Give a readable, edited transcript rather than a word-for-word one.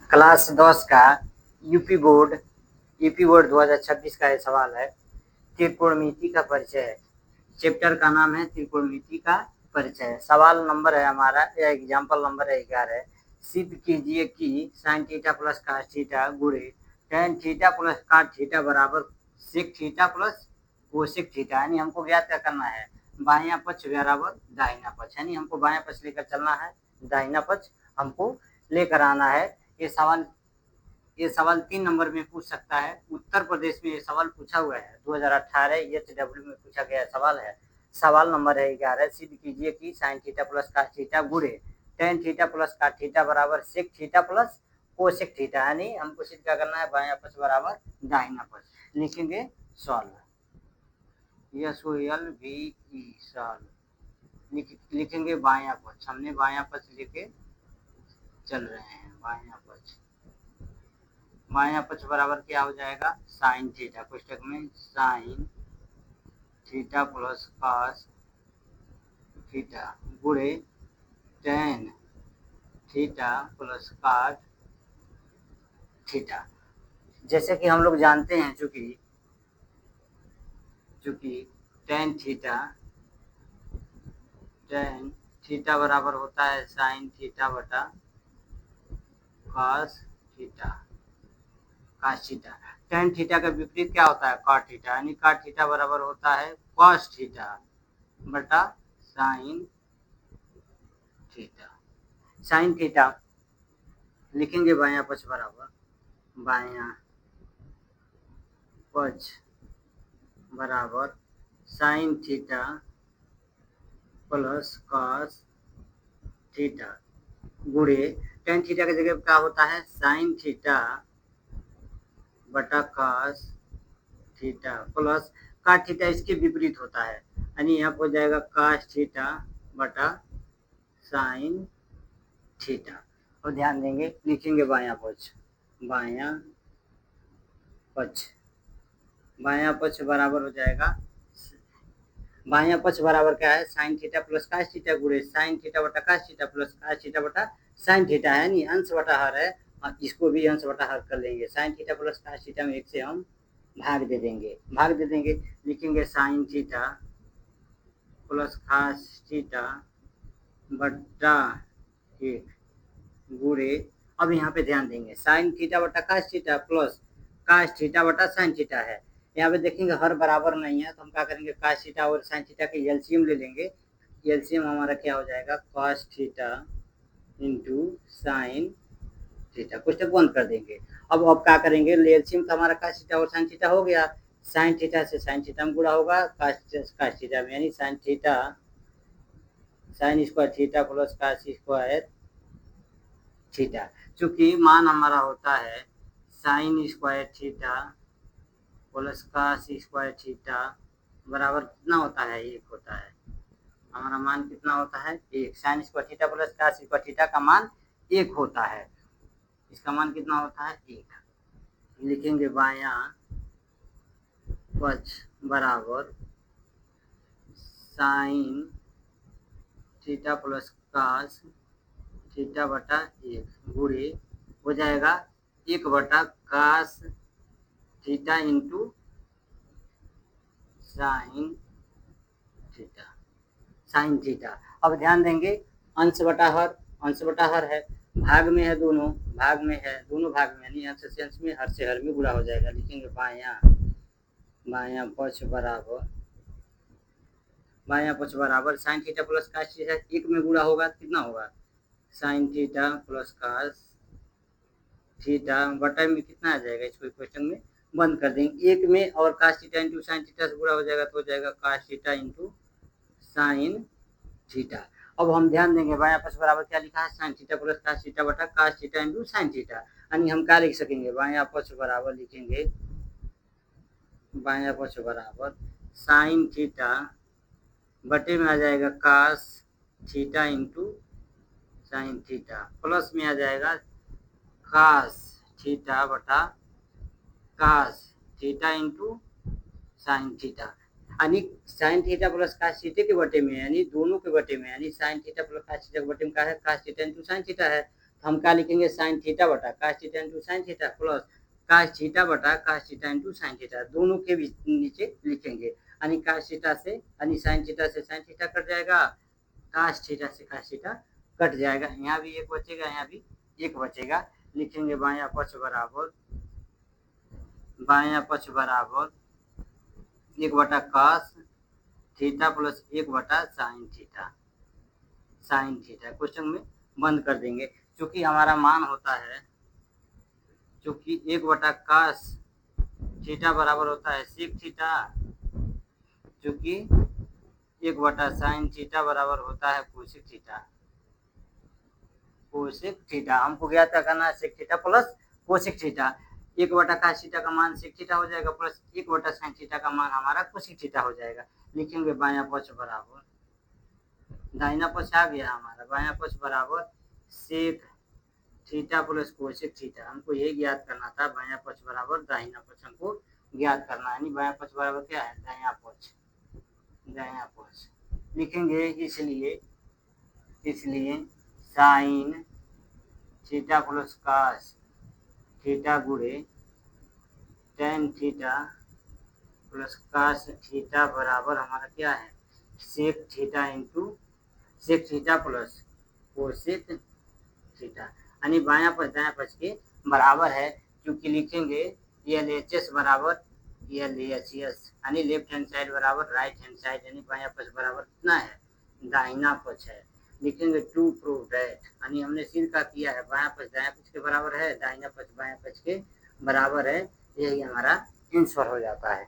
Class 10 का UP board 2026 का ये सवाल है। त्रिकोणमिति का परिचय है। चैप्टर का नाम है त्रिकोणमिति का परिचय। सवाल नंबर है हमारा या एग्जाम्पल नंबर है 11। सिद्ध कीजिए कि sine theta plus cos theta गुणे tan theta plus cot theta बराबर sec theta plus cosec theta. यानी हमको ज्ञात क्या करना है, बायां पक्ष बराबर दाहिना पक्ष, यानी हमको बायां पक्ष लेकर चलना है, दाहिना पक्ष हमको लेकर आना है। ये सवाल 3 नंबर में पूछ सकता है। उत्तर प्रदेश में ये सवाल पूछा हुआ है, 2018 HW में पूछा गया सवाल है। सवाल नंबर है 11। सिद्ध कीजिए कि sine theta plus cos theta गुणे tan theta plus cot theta बराबर sec theta plus cosec theta. यानी हमको सिद्ध क्या करना है, बायां पक्ष बराबर दाहिना पक्ष। लिखेंगे सॉल्व, SOLVE सॉल्व। लिखेंगे बायां पक्ष, हमने बायां पक्ष लेके चल रहे हैं। बायां पक्ष बराबर क्या हो जाएगा, साइन थीटा, पुस्तक में sine theta plus cos theta गुणे tan theta plus cot theta. जैसे कि हम लोग जानते हैं, चूंकि टेन थीटा बराबर होता है साइन थीटा बटा कॉस थीटा। टेन थीटा का विपरीत क्या होता है, कॉट थीटा, यानी कॉट थीटा बराबर होता है कॉस थीटा बटा साइन थीटा। साइन थीटा लिखेंगे बायां पक्ष बराबर, बायां पक्ष बराबर sine theta plus cos theta गुणे टेन थीटा की जगह क्या होता है, साइन थीटा बटा cos theta plus cot theta, इसके विपरीत होता है, यानी यहाँ हो जाएगा कॉस थीटा बटा साइन थीटा। और ध्यान देंगे, लिखेंगे बायां पक्ष, बायां पक्ष बराबर हो जाएगा, बायां पक्ष बराबर क्या है, sine theta plus cos theta गुणे साइन थीटा बटा cos theta plus cos theta बटा साइन थीटा है, नहीं अंश बटा हर है, इसको भी अंश बटा हर कर लेंगे। Sign theta plus cos theta में एक से हम भाग दे देंगे। लिखेंगे sine theta plus cos theta बटा एक गुणे, अब यहाँ पे ध्यान देंगे, साइन थीटा बटा cos theta plus cos theta बटा साइन थीटा है। यहाँ पे देखेंगे हर बराबर नहीं है, तो हम क्या करेंगे, कॉस थीटा और साइन थीटा के एलसीएम ले लेंगे। एलसीएम हमारा क्या हो जाएगा, cos theta into sine theta, पुस्तक बंद कर देंगे। अब क्या करेंगे, एलसीएम तो हमारा कॉस थीटा और साइन थीटा हो गया, साइन थीटा से साइन थीटा में गुणा होगा कॉस थीटा में, यानी sine square theta plus cos square theta. चूंकि मान हमारा होता है sine square theta plus cos square theta बराबर कितना होता है, एक होता है। हमारा मान कितना होता है, एक। Sine square theta plus cos square theta का मान एक होता है, इसका मान कितना होता है, एक। लिखेंगे बायां पक्ष बराबर sine theta plus cos theta बटा एक गुणे हो जाएगा एक बटा cos theta into sine theta. अब ध्यान देंगे, अंश बटा हर है, भाग में है, दोनों भाग में, यानी अंश से अंश में, हर से हर में गुणा हो जाएगा। लिखेंगे बायां पक्ष बराबर sine theta plus cos theta, एक में गुणा होगा कितना होगा, sign theta plus cos theta बटा में कितना आ जाएगा, इसको क्वेश्चन में बंद कर देंगे, एक में, और cos theta into sine theta से गुणा हो जाएगा, तो हो जाएगा cos theta into sine theta. अब हम ध्यान देंगे, बायां पक्ष बराबर क्या लिखा है, sine theta plus cos theta बटा cos theta into sine theta, यानी हम क्या लिख सकेंगे, बायां पक्ष बराबर लिखेंगे, बायां पक्ष बराबर साइन थीटा बटे में आ जाएगा cos theta into sine theta, plus में आ जाएगा कॉस थीटा बटा cos theta into sine theta, यानी sine theta plus cos theta के बटे में, यानी दोनों के बटे में, यानी sine theta plus cos theta के बटे में क्या है, cos theta into sine theta है। तो हम क्या लिखेंगे, साइन थीटा बटा cos theta into sine theta plus cos theta बटा cos theta into sine theta, दोनों के बीच नीचे लिखेंगे। यानी कास थीटा से यानी साइन थीटा से साइन थीटा कट जाएगा, कास थीटा से कास थीटा कट जाएगा, यहाँ भी एक बचेगा, यहाँ भी एक बचेगा। लिखेंगे बायां पक्ष बराबर एक बटा कास थीटा प्लस एक बटा साइन थीटा क्वेश्चन में बंद कर देंगे। चूंकि हमारा मान होता है, चूंकि एक बटा कास थीटा बराबर होता है सेक थीटा, चूंकि एक बटा साइन थीटा बराबर होता है कोसेक थीटा हमको ज्ञात करना है sec theta plus cosec theta. एक बटा कास थीटा का मान सेक थीटा हो जाएगा प्लस एक बटा साइन थीटा का मान हमारा कोसेक थीटा हो जाएगा। लिखेंगे बायां पक्ष बराबर, दाहिना पक्ष आ गया हमारा, बायां पक्ष बराबर sec theta plus cosec theta, हमको यही ज्ञात करना था। बायां पक्ष बराबर दाहिना पक्ष हमको ज्ञात करना है, बायां पक्ष बराबर क्या है, दायां पक्ष। लिखेंगे इसलिए sine theta plus cos theta गुणे tan theta plus cos theta बराबर हमारा क्या है, sec theta into sec theta plus cosec theta, यानी बायां पक्ष दायां पक्ष के बराबर है। क्योंकि लिखेंगे LHS बराबर LHS, यानी लेफ्ट हैंड साइड बराबर राइट हैंड साइड, यानी बायां पक्ष बराबर कितना है, दाहिना पक्ष है। लिखेंगे टू प्रूव दैट, यानी हमने सिद्ध का किया है बायां पक्ष दायां पक्ष के बराबर है, दाहिना पक्ष बायां पक्ष के बराबर है, यही हमारा आंसर हो जाता है।